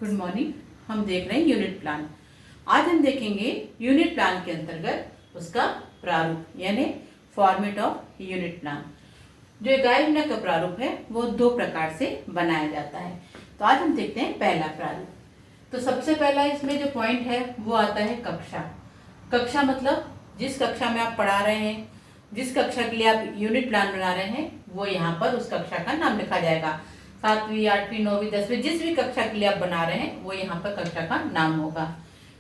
Good morning. हम देख रहे हैं यूनिट प्लान। आज हम देखेंगे यूनिट प्लान के अंतर्गत उसका प्रारूप यानी फॉर्मेट ऑफ यूनिट प्लान। जो इकाई योजना का प्रारूप है वो दो प्रकार से बनाया जाता है। तो आज हम देखते हैं पहला प्रारूप। तो सबसे पहला इसमें जो पॉइंट है वो आता है कक्षा। कक्षा मतलब जिस कक्षा में आप पढ़ा रहे हैं, जिस कक्षा के लिए आप यूनिट प्लान बना रहे हैं, वो यहाँ पर उस कक्षा का नाम लिखा जाएगा। 7वीं 8वीं 9वीं 10वीं जिस भी कक्षा के लिए आप बना रहे हैं वो यहाँ पर कक्षा का नाम होगा।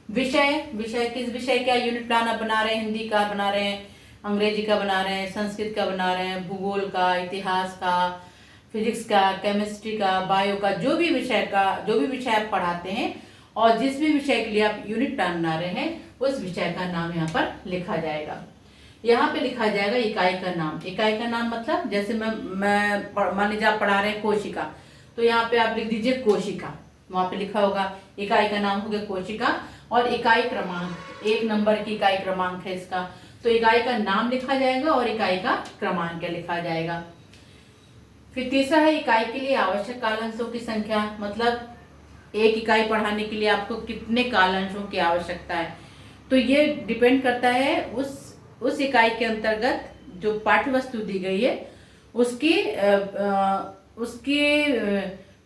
विषय किस विषय का यूनिट प्लान आप बना रहे हैं, हिंदी का बना रहे हैं, अंग्रेजी का बना रहे हैं, संस्कृत का बना रहे हैं, भूगोल का, इतिहास का, फिजिक्स का, केमिस्ट्री का, बायो का, जो भी विषय आप पढ़ाते हैं और जिस भी विषय के लिए आप यूनिट प्लान बना रहे हैं उस विषय का नाम यहाँ पर लिखा जाएगा। यहाँ पे लिखा जाएगा इकाई का नाम। इकाई का नाम मतलब जैसे मैं मान लीजिए आप पढ़ा रहे हैं कोशिका, तो यहाँ पे आप लिख दीजिए कोशिका, वहां पे लिखा होगा इकाई का नाम हो गया कोशिका। और इकाई क्रमांक, 1 नंबर की इकाई क्रमांक है इसका, तो इकाई का नाम लिखा जाएगा और इकाई का क्रमांक लिखा जाएगा। फिर तीसरा है इकाई के लिए आवश्यक कालांशों की संख्या, मतलब एक इकाई पढ़ाने के लिए आपको कितने कालांशों की आवश्यकता है। तो ये डिपेंड करता है उस इकाई के अंतर्गत जो पाठ्य वस्तु दी गई है उसकी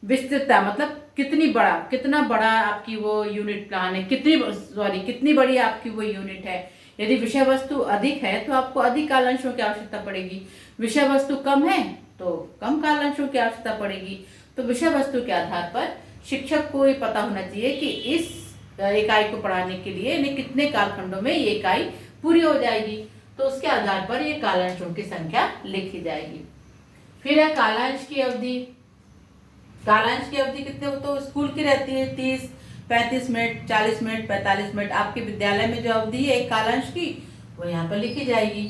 विस्तृतता, मतलब कितना बड़ा आपकी वो यूनिट प्लान है, कितनी बड़ी आपकी वो यूनिट है। यदि विषय वस्तु अधिक है तो आपको अधिक कालांशों की आवश्यकता पड़ेगी, विषय वस्तु कम है तो कम कालांशों की आवश्यकता पड़ेगी। तो विषय वस्तु के आधार पर शिक्षक को ये पता होना चाहिए कि इस इकाई को पढ़ाने के लिए यानी कितने कालखंडों में ये इकाई पूरी हो जाएगी, तो उसके आधार पर ये कालांशों की संख्या लिखी जाएगी। फिर है कालांश की अवधि। कालांश की अवधि कितने हो तो स्कूल की रहती है 30, 35 मिनट, 40 मिनट, 45 मिनट। आपके विद्यालय में जो अवधि है एक कालांश की वो यहाँ पर लिखी जाएगी।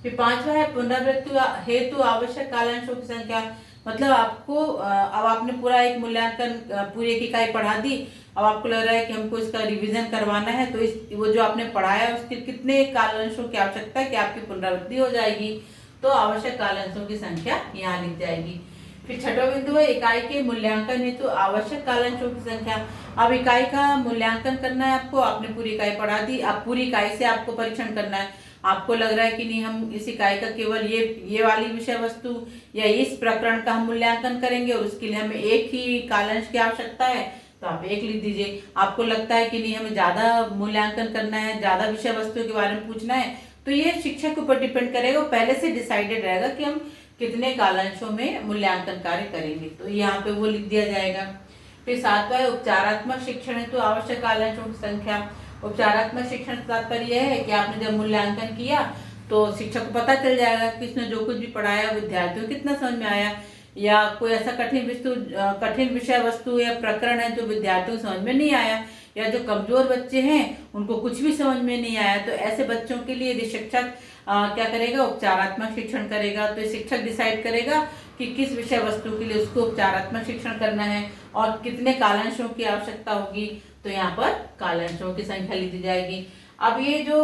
फिर 5वां है पुनरावृत्ति हेतु आवश्यक कालांशों की संख्या, मतलब आपको अब आपने पूरा एक मूल्यांकन पूरी एक इकाई पढ़ा दी, अब आपको लग रहा है कि हमको इसका रिवीजन करवाना है, तो वो जो आपने पढ़ाया उसके कितने कालांशों की आवश्यकता है कि आपकी पुनरावृत्ति हो जाएगी, तो आवश्यक कालांशों की संख्या यहाँ लिख जाएगी। फिर 6वां बिंदु है इकाई के मूल्यांकन हेतु आवश्यक कालांशों की संख्या। अब इकाई का मूल्यांकन करना है आपको, आपने पूरी इकाई पढ़ा दी, अब पूरी इकाई से आपको परीक्षण करना है। आपको लग रहा है कि नहीं हम इस इकाई का केवल ये वाली विषय वस्तु या इस प्रकरण का हम मूल्यांकन करेंगे और उसके लिए हमें एक ही कालांश की आवश्यकता है, तो आप 1 लिख दीजिए। आपको लगता है कि नहीं हमें ज्यादा मूल्यांकन करना है, ज्यादा विषय वस्तु के बारे में पूछना है, तो ये शिक्षक के ऊपर डिपेंड करेगा, पहले से डिसाइडेड रहेगा कि हम कितने कालांशों में मूल्यांकन कार्य करेंगे, तो यहाँ पे वो लिख दिया जाएगा। फिर 7वां है उपचारात्मक शिक्षण हेतु तो आवश्यक कालांशों की संख्या। उपचारात्मक शिक्षण का तात्पर्य यह है कि आपने जब मूल्यांकन किया तो शिक्षक को पता चल जाएगा कि इसने जो कुछ भी पढ़ाया विद्यार्थियों को कितना समझ में आया, या कोई ऐसा कठिन विषय वस्तु या प्रकरण है जो विद्यार्थियों को समझ में नहीं आया, या जो कमजोर बच्चे हैं उनको कुछ भी समझ में नहीं आया, तो ऐसे बच्चों के लिए यदि शिक्षक क्या करेगा, उपचारात्मक शिक्षण करेगा। तो शिक्षक डिसाइड करेगा कि किस विषय वस्तु के लिए उसको उपचारात्मक शिक्षण करना है और कितने कालांशों की आवश्यकता होगी, तो यहाँ पर कालांशों की संख्या लिख दी जाएगी। अब ये जो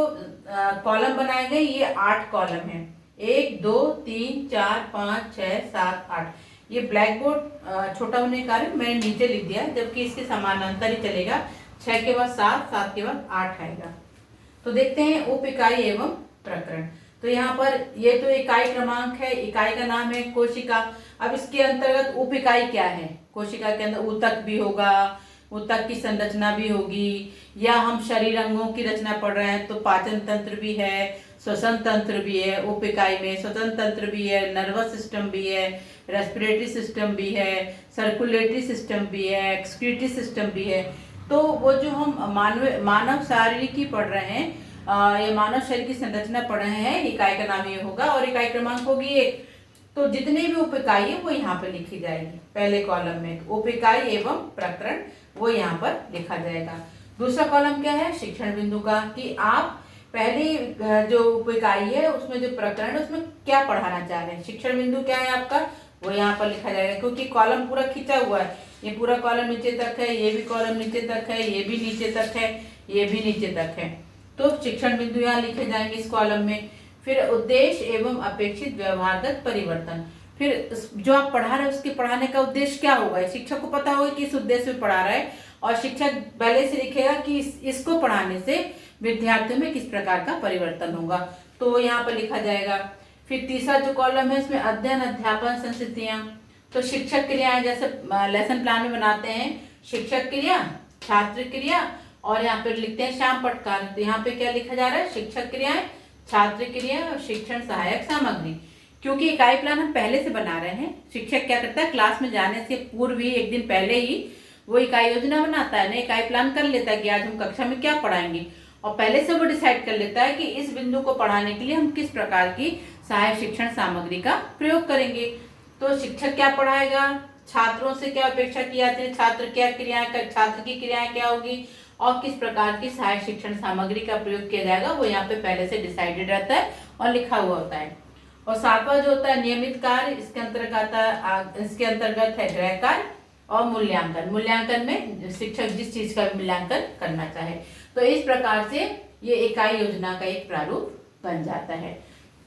कॉलम बनाए गए ये 8 कॉलम है, 1 2 3 4 5 6 7 8। ये ब्लैक बोर्ड छोटा होने के कारण मैंने नीचे लिख दिया, जबकि इसके समानांतर ही चलेगा। 6 के बाद 7, 7 के बाद 8 आएगा। तो देखते हैं उप इकाई एवं प्रकरण। तो यहाँ पर ये तो इकाई क्रमांक है, इकाई का नाम है कोशिका। अब इसके अंतर्गत उप इकाई क्या है, कोशिका के अंदर ऊतक भी होगा, ऊतक की संरचना भी होगी, या हम शरीर अंगों की रचना पढ़ रहे हैं तो पाचन तंत्र भी है, श्वसन तंत्र भी है उप इकाई में, श्वसन तंत्र भी है, नर्वस सिस्टम भी है, रेस्पिरेटरी सिस्टम भी है, सर्कुलेटरी सिस्टम भी है, एक्सक्रीटरी सिस्टम भी है। तो वो जो हम मानव शारीरिकी पढ़ रहे हैं या मानव शरीर की संरचना पढ़ रहे हैं, इकाई का नाम ये होगा और इकाई क्रमांक होगी 1। तो जितने भी उप इकाई है वो यहाँ पे लिखी जाएगी। पहले कॉलम में उप इकाई एवं प्रकरण वो यहाँ पर लिखा जाएगा। दूसरा कॉलम क्या है, शिक्षण बिंदु का, कि आप पहली जो उप इकाई है उसमें जो प्रकरण है उसमें क्या पढ़ाना चाह रहे हैं। शिक्षण बिंदु क्या है आपका वो यहाँ पर लिखा जाएगा, क्योंकि कॉलम पूरा खींचा हुआ है, ये पूरा कॉलम नीचे तक है, ये भी कॉलम नीचे तक है, ये भी नीचे तक है, ये भी नीचे तक है, तो शिक्षण बिंदु यहाँ लिखे जाएंगे इस कॉलम में। फिर उद्देश्य एवं अपेक्षित व्यवहारगत परिवर्तन। फिर जो आप पढ़ा रहे हैं उसके पढ़ाने का उद्देश्य क्या होगा, शिक्षक को पता होगा कि इस उद्देश्य में पढ़ा रहा है, और शिक्षक पहले से लिखेगा कि इसको पढ़ाने से विद्यार्थियों में किस प्रकार का परिवर्तन होगा, तो यहाँ पर लिखा जाएगा। फिर तीसरा जो कॉलम है इसमें अध्ययन अध्यापन संस्कृतियाँ, तो शिक्षक क्रियाएं जैसे लेसन प्लान में बनाते हैं, शिक्षक क्रिया, छात्र क्रिया, और यहाँ पे लिखते हैं श्याम पटकार। तो यहाँ पे क्या लिखा जा रहा है, शिक्षक क्रियाएं, छात्र क्रिया और शिक्षण सहायक सामग्री। क्योंकि इकाई प्लान हम पहले से बना रहे हैं, शिक्षक क्या करता है क्लास में जाने से पूर्व ही एक दिन पहले ही वो इकाई योजना बनाता है ना, इकाई प्लान कर लेता है कि आज हम कक्षा में क्या पढ़ाएंगे, और पहले से वो डिसाइड कर लेता है कि इस बिंदु को पढ़ाने के लिए हम किस प्रकार की सहायक शिक्षण सामग्री का प्रयोग करेंगे। तो शिक्षक क्या पढ़ाएगा, छात्रों से क्या अपेक्षा की जाती है, छात्र क्या क्रियाएं कर, छात्र की क्रियाएं क्या होगी, और किस प्रकार की सहायक शिक्षण सामग्री का प्रयोग किया जाएगा, वो यहाँ पे पहले से डिसाइडेड रहता है और लिखा हुआ होता है। और सातवां जो होता है नियमित कार्य, इसके अंतर्गत है गृह कार्य और मूल्यांकन। मूल्यांकन में शिक्षक जिस चीज का मूल्यांकन करना चाहे, तो इस प्रकार से ये इकाई योजना का एक प्रारूप बन जाता है।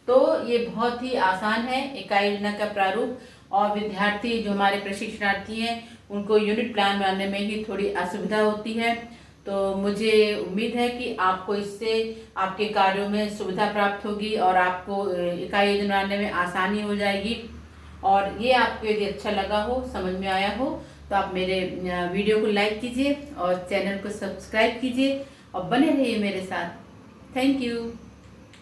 तो ये बहुत ही आसान है इकाई योजना का प्रारूप, और विद्यार्थी जो हमारे प्रशिक्षणार्थी हैं उनको यूनिट प्लान बनाने में ही थोड़ी असुविधा होती है। तो मुझे उम्मीद है कि आपको इससे आपके कार्यों में सुविधा प्राप्त होगी और आपको इकाई योजना बनाने में आसानी हो जाएगी। और ये आपको यदि अच्छा लगा हो, समझ में आया हो, तो आप मेरे वीडियो को लाइक कीजिए और चैनल को सब्सक्राइब कीजिए और बने रहिए मेरे साथ। Thank you.